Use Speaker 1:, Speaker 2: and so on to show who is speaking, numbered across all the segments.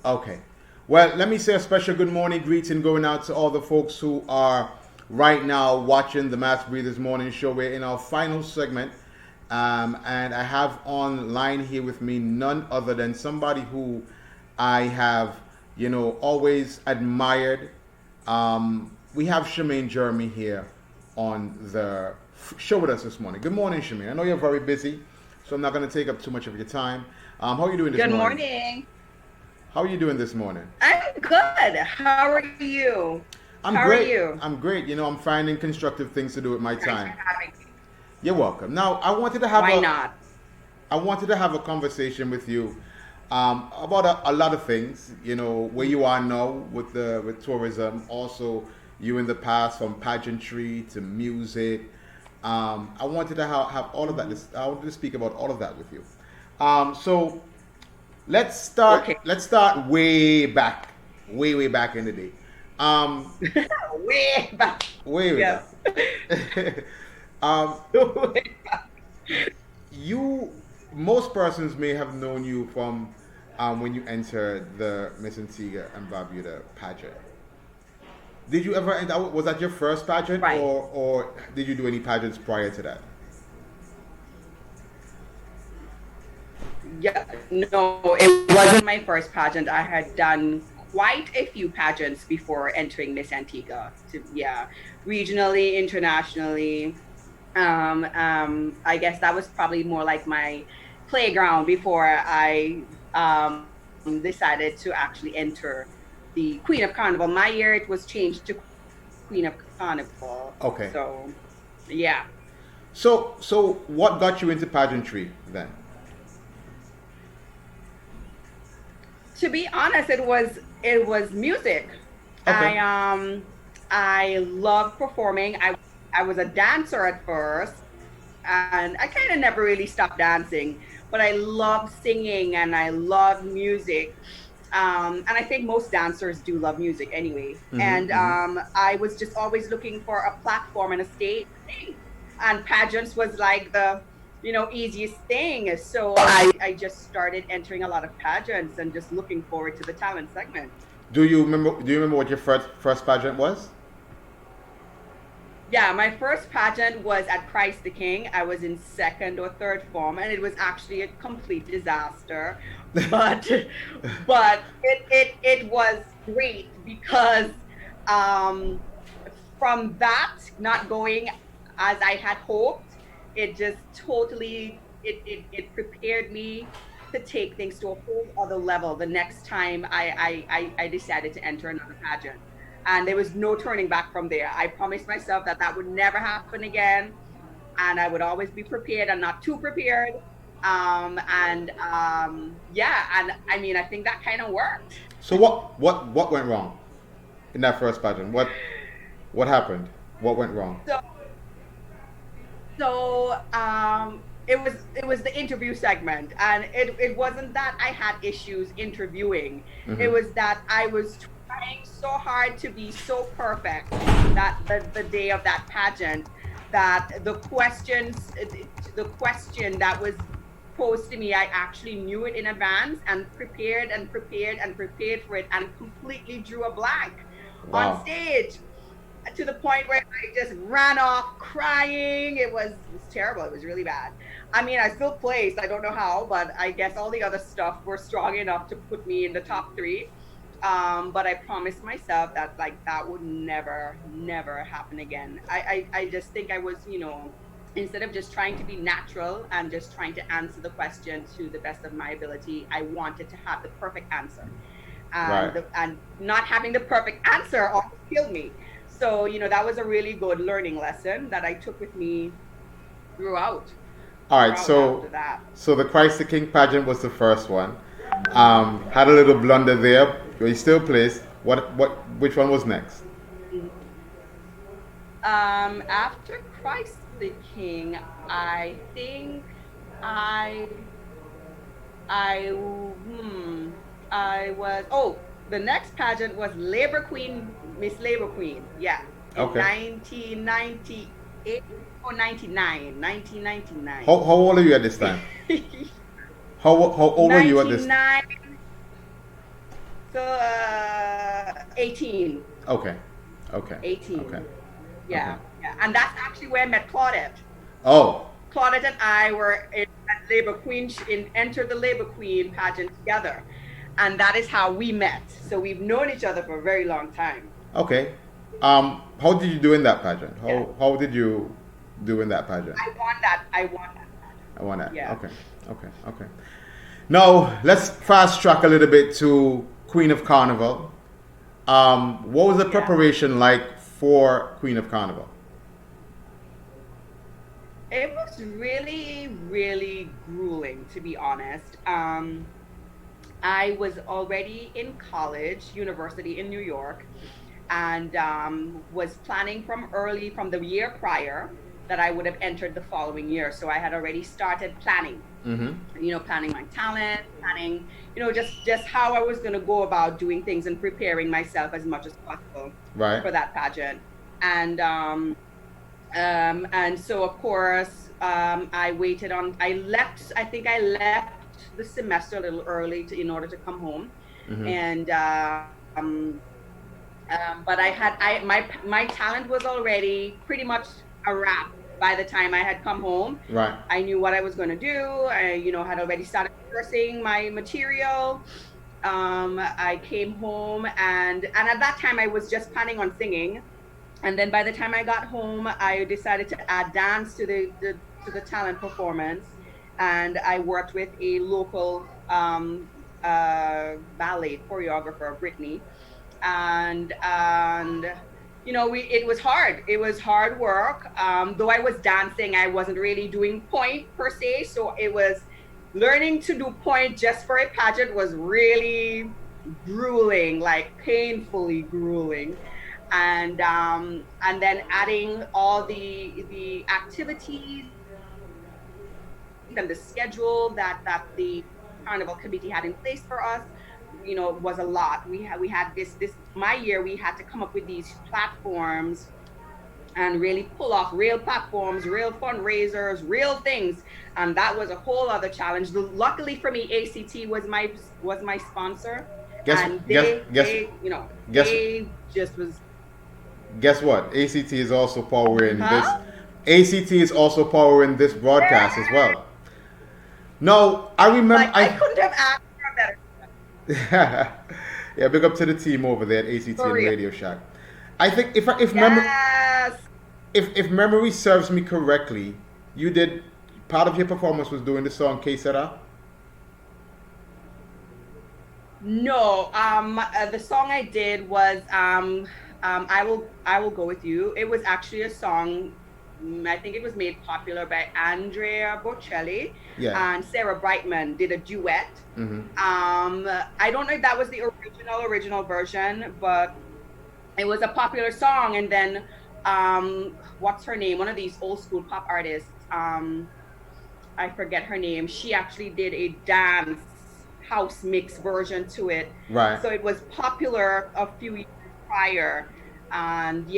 Speaker 1: Okay. Well, let me say a special good morning greeting going out to all the folks who are right now watching the Mass Breathers Morning Show. We're in our final segment. And I have online here with me none other than somebody who I have, always admired. We have Shermain Jeremy here on the show with us this morning. Good morning, Shermain. I know you're very busy, so I'm not going to take up too much of your time. How are you doing this
Speaker 2: Good
Speaker 1: morning?
Speaker 2: morning.
Speaker 1: How are you doing this morning?
Speaker 2: I'm good. How are you?
Speaker 1: I'm
Speaker 2: How are
Speaker 1: great.
Speaker 2: you?
Speaker 1: I'm great. I'm finding constructive things to do with my
Speaker 2: Thanks for
Speaker 1: time.
Speaker 2: having me.
Speaker 1: You're welcome. Now,
Speaker 2: Why not?
Speaker 1: I wanted to have a conversation with you about a lot of things. Where you are now with tourism. Also, you in the past from pageantry to music. I wanted to have all of that. I wanted to speak about all of that with you. So let's start.
Speaker 2: Okay.
Speaker 1: Let's start way back, way back in the day. Um,
Speaker 2: Way back.
Speaker 1: way
Speaker 2: Yes.
Speaker 1: back. um,
Speaker 2: Way back.
Speaker 1: you most persons may have known you from when you entered the Miss Antigua and Barbuda pageant. Did you ever enter? Was that your first pageant,
Speaker 2: Right.
Speaker 1: or did you do any pageants prior to that?
Speaker 2: Yeah. No, it wasn't my first pageant. I had done quite a few pageants before entering Miss Antigua. Yeah, regionally, internationally. I guess that was probably more like my playground before I decided to actually enter the Queen of Carnival. My year it was changed to Queen of Carnival.
Speaker 1: Okay.
Speaker 2: So yeah.
Speaker 1: So what got you into pageantry then?
Speaker 2: To be honest, it was music.
Speaker 1: Okay.
Speaker 2: I loved performing. I was a dancer at first, and I kind of never really stopped dancing, but I love singing and I love music. And I think most dancers do love music anyway. And I was just always looking for a platform and a stage, and pageants was like the easiest thing. So I just started entering a lot of pageants and just looking forward to the talent segment.
Speaker 1: Do you remember what your first pageant was?
Speaker 2: Yeah, my first pageant was at Christ the King. I was in second or third form, and it was actually a complete disaster. But but it was great because um, from that not going as I had hoped, it just totally it prepared me to take things to a whole other level the next time I decided to enter another pageant. And there was no turning back from there. I promised myself that that would never happen again, and I would always be prepared and not too prepared. Yeah, and I mean, I think that kind of worked.
Speaker 1: So what went wrong in that first pageant? What happened? What went wrong?
Speaker 2: So it was the interview segment, and it wasn't that I had issues interviewing. It
Speaker 1: Hmm.
Speaker 2: was that I was trying so hard to be so perfect that the day of that pageant, that the question that was posed to me, I actually knew it in advance and prepared for it, and completely drew a blank on
Speaker 1: Wow.
Speaker 2: stage, to the point where I just ran off crying. It was terrible. It was really bad. I mean, I still placed. I don't know how, but I guess all the other stuff were strong enough to put me in the top three. But I promised myself that like that would never happen again. I just think I was, instead of just trying to be natural and just trying to answer the question to the best of my ability, I wanted to have the perfect answer.
Speaker 1: Right.
Speaker 2: And not having the perfect answer almost killed me. So, that was a really good learning lesson that I took with me throughout,
Speaker 1: All right.
Speaker 2: throughout
Speaker 1: So
Speaker 2: after that.
Speaker 1: so the Christ the King pageant was the first one. Had a little blunder there. But he still placed. Which one was next?
Speaker 2: After Christ the King, I think I I was the next pageant was Labor Queen, Miss Labor Queen. Yeah, in
Speaker 1: Okay.
Speaker 2: 1998 or 99, 1999.
Speaker 1: How old are you at this time? How old were you at this?
Speaker 2: 99, So 18.
Speaker 1: Okay. Okay.
Speaker 2: 18.
Speaker 1: Okay. Okay.
Speaker 2: Yeah, yeah. And that's actually where I met Claudette.
Speaker 1: Oh.
Speaker 2: Claudette and I were in Labor Queen, entered the Labor Queen pageant together. And that is how we met. So we've known each other for a very long time.
Speaker 1: Okay. How did you do in that pageant?
Speaker 2: Yeah.
Speaker 1: How did you do in that pageant?
Speaker 2: I won that. I won that pageant.
Speaker 1: I want that.
Speaker 2: Yeah.
Speaker 1: Okay. Okay. Okay. Now let's fast track a little bit to Queen of Carnival. What was the
Speaker 2: Yeah.
Speaker 1: preparation like for Queen of Carnival?
Speaker 2: It was really, really grueling, to be honest. I was already in college, university in New York, and was planning from the year prior that I would have entered the following year. So I had already started planning, planning my talent, planning, just how I was going to go about doing things and preparing myself as much as possible
Speaker 1: Right.
Speaker 2: for that pageant. And so of course, I think I left the semester a little early in order to come home. And but my talent was already pretty much a wrap by the time I had come home.
Speaker 1: Right.
Speaker 2: I knew what I was going to do. I had already started rehearsing my material. I came home and at that time I was just planning on singing. And then by the time I got home, I decided to add dance to the talent performance, and I worked with a local ballet choreographer, Brittany, and it was hard. It was hard work. Though I was dancing, I wasn't really doing point per se, so it was learning to do point just for a pageant was really grueling, like painfully grueling. And then adding all the activities and the schedule that the carnival committee had in place for us, was a lot. We had this my year we had to come up with these platforms and really pull off real platforms, real fundraisers, real things, and that was a whole other challenge. Luckily for me, ACT was my sponsor, they just was.
Speaker 1: Guess what? ACT is also powering this. ACT is also powering this broadcast as well. No, I remember.
Speaker 2: I couldn't have asked for better.
Speaker 1: Yeah, big up to the team over there at ACT and Radio Shack. I think if
Speaker 2: Yes.
Speaker 1: if memory serves me correctly, you did part of your performance was doing the song Que Sera?
Speaker 2: No, the song I did was I will go with you. It was actually a song. I think it was made popular by Andrea Bocelli and Sarah Brightman did a duet. I don't know if that was the original version, but it was a popular song. And then what's her name? One of these old school pop artists. I forget her name. She actually did a dance house mix version to it.
Speaker 1: Right.
Speaker 2: So it was popular a few years prior, and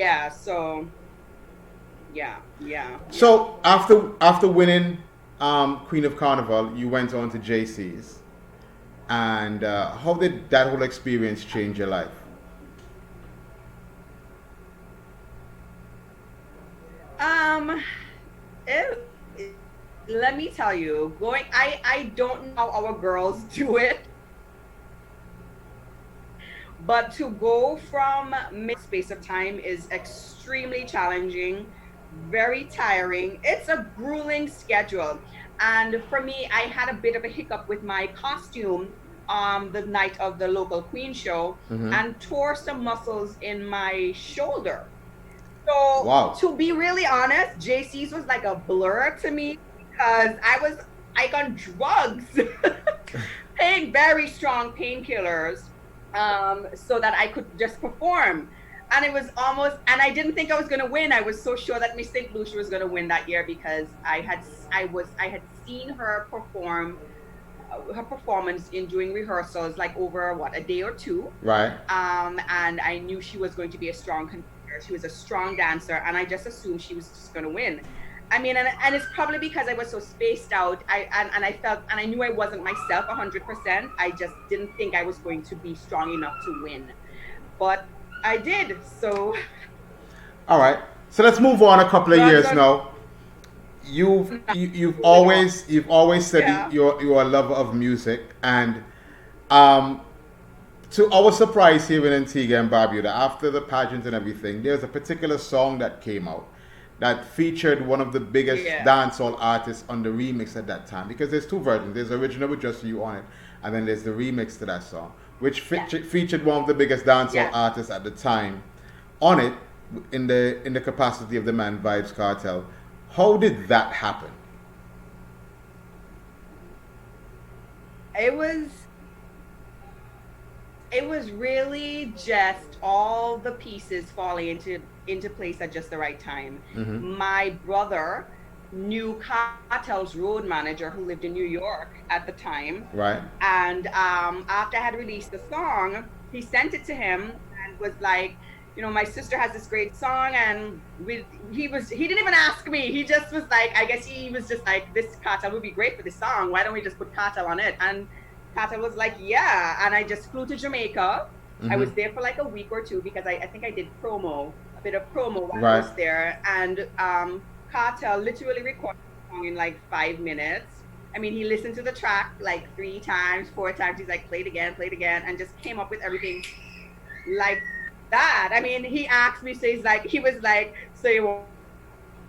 Speaker 2: So
Speaker 1: after winning Queen of Carnival, you went on to JC's, and how did that whole experience change your life?
Speaker 2: Let me tell you, I don't know how our girls do it. But to go from space of time is extremely challenging, very tiring. It's a grueling schedule. And for me, I had a bit of a hiccup with my costume the night of the local Queen show and tore some muscles in my shoulder. So to be really honest, JC's was like a blur to me because I was like on drugs, paying very strong painkillers. So that I could just perform. And it was and I didn't think I was going to win. I was so sure that Miss St. Lucia was going to win that year because I had seen her perform her performance in doing rehearsals like over a day or two.
Speaker 1: Right.
Speaker 2: And I knew she was going to be a strong contender. She was a strong dancer and I just assumed she was just going to win. I mean, and it's probably because I was so spaced out. And I felt, and I knew I wasn't myself 100%. I just didn't think I was going to be strong enough to win, but I did. So
Speaker 1: All right. So let's move on a couple of
Speaker 2: God
Speaker 1: years
Speaker 2: got
Speaker 1: now. You've
Speaker 2: moving on.
Speaker 1: always said
Speaker 2: Yeah,
Speaker 1: you're a lover of music, and um, to our surprise here in Antigua and Barbuda, after the pageant and everything, there's a particular song that came out that featured one of the biggest
Speaker 2: yeah,
Speaker 1: dancehall artists on the remix at that time. Because there's two versions. There's the original with just you on it, and then there's the remix to that song, which
Speaker 2: yeah,
Speaker 1: featured one of the biggest dancehall
Speaker 2: yeah.
Speaker 1: artists at the time on it, in the capacity of the man Vybz Kartel. How did that happen?
Speaker 2: It was it was really just all the pieces falling into place at just the right time.
Speaker 1: Mm-hmm.
Speaker 2: My brother knew Cartel's road manager who lived in New York at the time,
Speaker 1: Right.
Speaker 2: and after I had released the song, he sent it to him and was like, my sister has this great song, and he didn't even ask me. He just was like, I guess he was just like, this Cartel would be great for this song. Why don't we just put Cartel on it? And Cartel was like, yeah. And I just flew to Jamaica. I
Speaker 1: Mm-hmm.
Speaker 2: was there for like a week or two because I think I did a bit of promo while I
Speaker 1: Right.
Speaker 2: was there. And Cartel literally recorded the song in like 5 minutes. I mean, he listened to the track like 3 times, 4 times. He's like, play it again, and just came up with everything like that. I mean, he asked me, so he was like, so you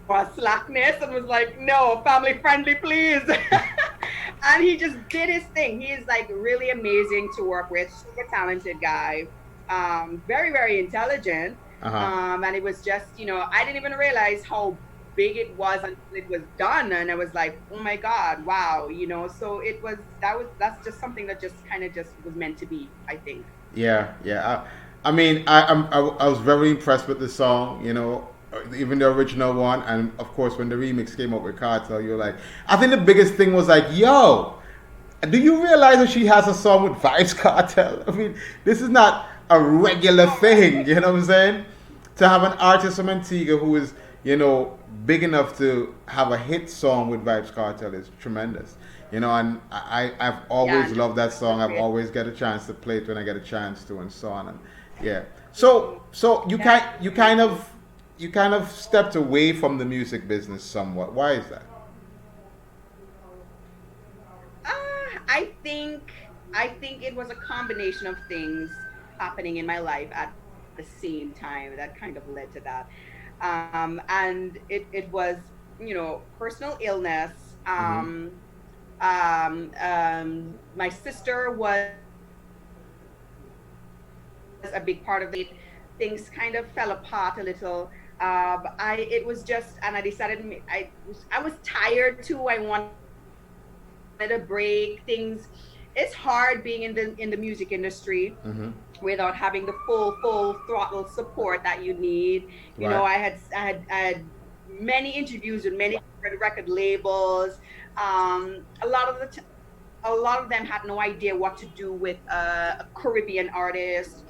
Speaker 2: want slackness? And was like, no, family friendly, please. And he just did his thing. He is like really amazing to work with, super talented guy, very, very intelligent.
Speaker 1: Uh huh.
Speaker 2: And it was just, I didn't even realize how big it was until it was done. And I was like, oh my God, wow, so that's just something that just kind of just was meant to be, I think.
Speaker 1: Yeah, yeah. I mean, I was very impressed with the song. Even the original one, and of course when the remix came up with Cartel, you're like, I think the biggest thing was like, yo, do you realize that she has a song with Vybz Kartel? I mean, this is not a regular thing. You know what I'm saying? To have an artist from Antigua who is, big enough to have a hit song with Vybz Kartel is tremendous. And I've
Speaker 2: Yeah,
Speaker 1: always
Speaker 2: no,
Speaker 1: loved that
Speaker 2: it was
Speaker 1: song. I've
Speaker 2: great.
Speaker 1: always get a chance to play it when I get a chance to, and so on. And yeah. So
Speaker 2: Yeah.
Speaker 1: you kind of stepped away from the music business somewhat. Why is that?
Speaker 2: I think it was a combination of things happening in my life at the same time that kind of led to that. And it was, personal illness.
Speaker 1: Mm-hmm.
Speaker 2: My sister was a big part of it. Things kind of fell apart a little. It was just, and I decided I was tired too. I wanted a break. Things, it's hard being in the music industry
Speaker 1: Mm-hmm.
Speaker 2: without having the full throttle support that you need.
Speaker 1: Right.
Speaker 2: I had many interviews with many different record labels. A lot of a lot of them had no idea what to do with a Caribbean artist.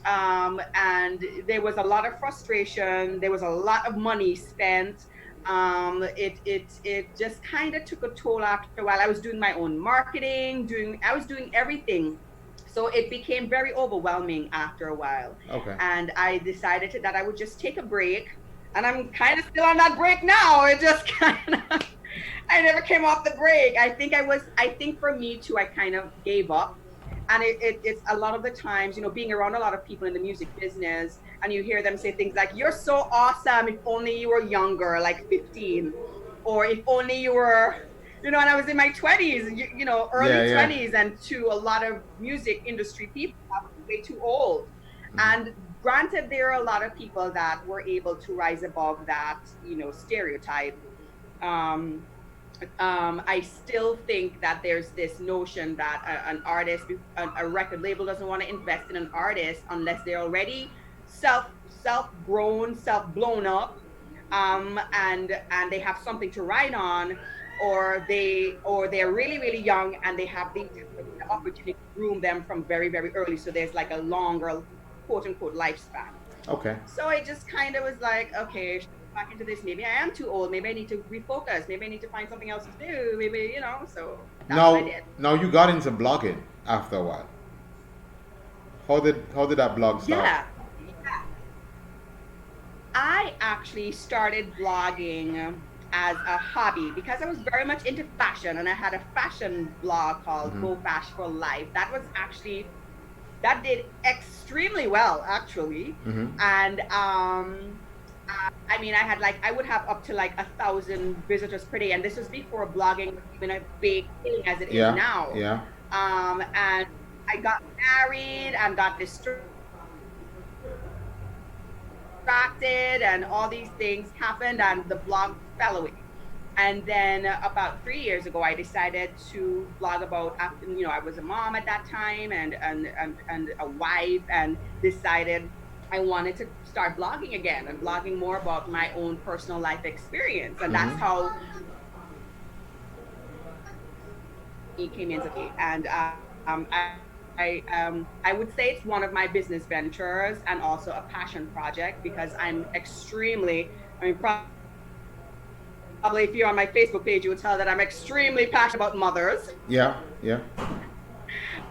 Speaker 2: And there was a lot of frustration. There was a lot of money spent. It just kind of took a toll after a while. I was doing my own marketing, I was doing everything. So it became very overwhelming after a while.
Speaker 1: Okay.
Speaker 2: And I decided that I would just take a break. And I'm kind of still on that break now. It just kind of, I never came off the break. I think for me too, I kind of gave up. And it's a lot of the times, being around a lot of people in the music business, and you hear them say things like, you're so awesome, if only you were younger, like 15, or if only you were, and I was in my 20s,
Speaker 1: Yeah,
Speaker 2: early
Speaker 1: yeah.
Speaker 2: 20s, and to a lot of music industry people, I was way too old.
Speaker 1: Mm-hmm.
Speaker 2: And granted, there are a lot of people that were able to rise above that, stereotype. Um, I still think that there's this notion that an artist, a record label doesn't want to invest in an artist unless they're already self grown, self blown up, and they have something to write on, or they're really really young and they have the opportunity to groom them from very very early. So there's like a longer quote unquote lifespan.
Speaker 1: Okay.
Speaker 2: So I just kind of was like, okay, back into this. Maybe I am too old. Maybe I need to refocus. Maybe I need to find something else to do. Maybe, so that's what I
Speaker 1: Now,
Speaker 2: did.
Speaker 1: now you got into blogging after a while. How did that blog start?
Speaker 2: Yeah. I actually started blogging as a hobby because I was very much into fashion and I had a fashion blog called
Speaker 1: Mm-hmm.
Speaker 2: Go Fash for Life. That did extremely well actually.
Speaker 1: Mm-hmm.
Speaker 2: And I mean, I would have up to like 1,000 visitors per day, and this was before blogging was even a big thing as it is
Speaker 1: Yeah,
Speaker 2: now.
Speaker 1: yeah.
Speaker 2: And I got married and got distracted, and all these things happened, and the blog fell away. And then about 3 years ago, I decided to blog about after I was a mom at that time and a wife, and decided I wanted to start blogging again and blogging more about my own personal life experience, and that's
Speaker 1: Mm-hmm.
Speaker 2: how it came into play. And I would say it's one of my business ventures and also a passion project because I'm extremely, I mean, probably if you're on my Facebook page, you would tell that I'm extremely passionate about mothers.
Speaker 1: Yeah, yeah.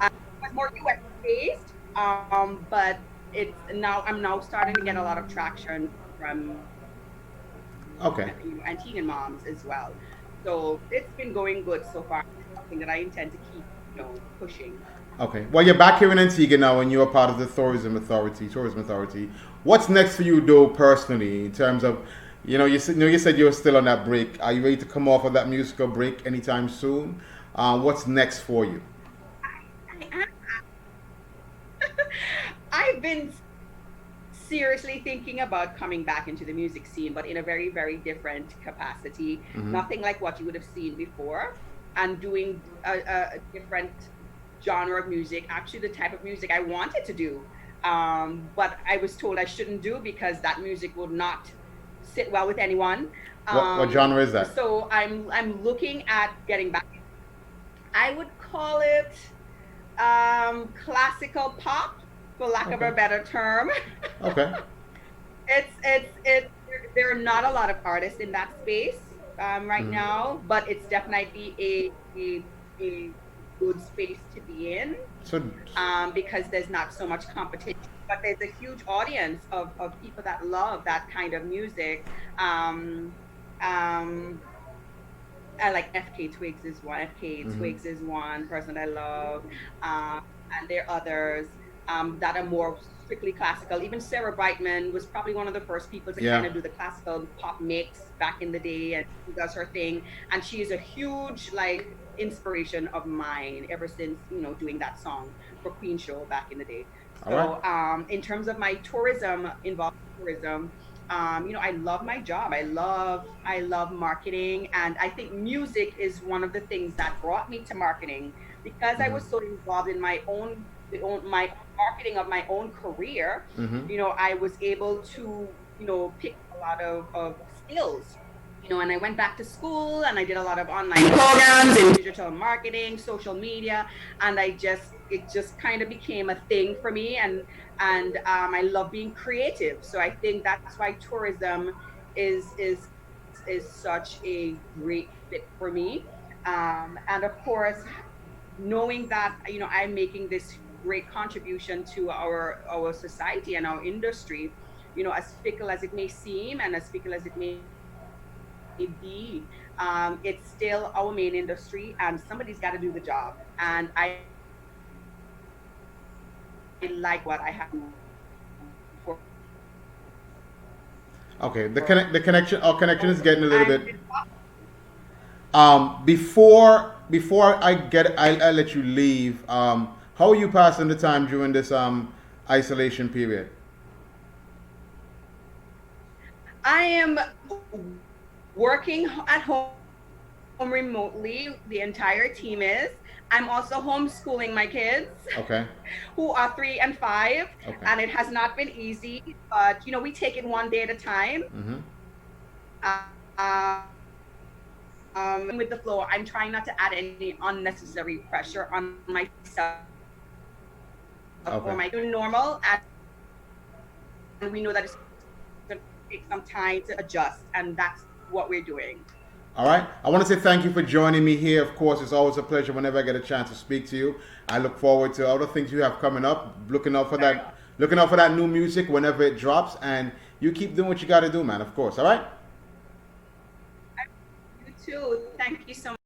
Speaker 2: It's more US based, but I'm now starting to get a lot of traction from
Speaker 1: Okay.
Speaker 2: Antiguan moms as well. So it's been going good so far. It's something that I intend to keep pushing.
Speaker 1: Okay. Well, you're back here in Antigua now, and you're part of the tourism authority. Tourism authority. What's next for you, though, personally, in terms of, you said you were still on that break. Are you ready to come off of that musical break anytime soon? What's next for you?
Speaker 2: I, I've been seriously thinking about coming back into the music scene, but in a very, very different capacity.
Speaker 1: Mm-hmm.
Speaker 2: Nothing like what you would have seen before, and doing a different genre of music, actually the type of music I wanted to do. But I was told I shouldn't do because that music would not sit well with anyone.
Speaker 1: What genre is that?
Speaker 2: So I'm looking at getting back. I would call it classical pop, for lack of
Speaker 1: Okay.
Speaker 2: a better term.
Speaker 1: Okay.
Speaker 2: It's there are not a lot of artists in that space right
Speaker 1: Mm-hmm.
Speaker 2: now, but it's definitely a good space to be in
Speaker 1: So,
Speaker 2: because there's not so much competition, but there's a huge audience of people that love that kind of music. Um, I like FK Twigs is one. FK
Speaker 1: mm-hmm.
Speaker 2: Twigs is one person I love, and there are others that are more strictly classical. Even Sarah Brightman was probably one of the first people to kind
Speaker 1: Yeah.
Speaker 2: of do the classical pop mix back in the day, and she does her thing. And she is a huge like inspiration of mine ever since doing that song for Queen Show back in the day.
Speaker 1: All right.
Speaker 2: So in terms of my tourism involved tourism, I love my job. I love marketing, and I think music is one of the things that brought me to marketing because I
Speaker 1: Mm-hmm.
Speaker 2: was so involved in my marketing of my own career.
Speaker 1: Mm-hmm.
Speaker 2: I was able to pick a lot of skills. And I went back to school and I did a lot of online programs in digital marketing, social media, and it just kind of became a thing for me. And I love being creative. So I think that's why tourism is such a great fit for me. And of course, knowing that I'm making this great contribution to our society and our industry, as fickle as it may seem and as fickle as it may be, it's still our main industry, and somebody's got to do the job. And I like what I have for.
Speaker 1: Okay. The connection. Our connection is getting a little
Speaker 2: And
Speaker 1: bit. Before I'll let you leave. How are you passing the time during this isolation period?
Speaker 2: I am working at home remotely. The entire team is. I'm also homeschooling my kids
Speaker 1: Okay.
Speaker 2: who are 3 and 5,
Speaker 1: Okay.
Speaker 2: and it has not been easy, but we take it one day at a time.
Speaker 1: Mm-hmm.
Speaker 2: Uh, with the flow, I'm trying not to add any unnecessary pressure on myself or
Speaker 1: Okay.
Speaker 2: my new normal, and we know that it's going to take some time to adjust, and that's what we're doing.
Speaker 1: All right. I want to say thank you for joining me here. Of course, it's always a pleasure whenever I get a chance to speak to you. I look forward to other things you have coming up. Looking out for that new music whenever it drops, and you keep doing what you got to do, man. Of course. All right.
Speaker 2: You too. Thank you so much.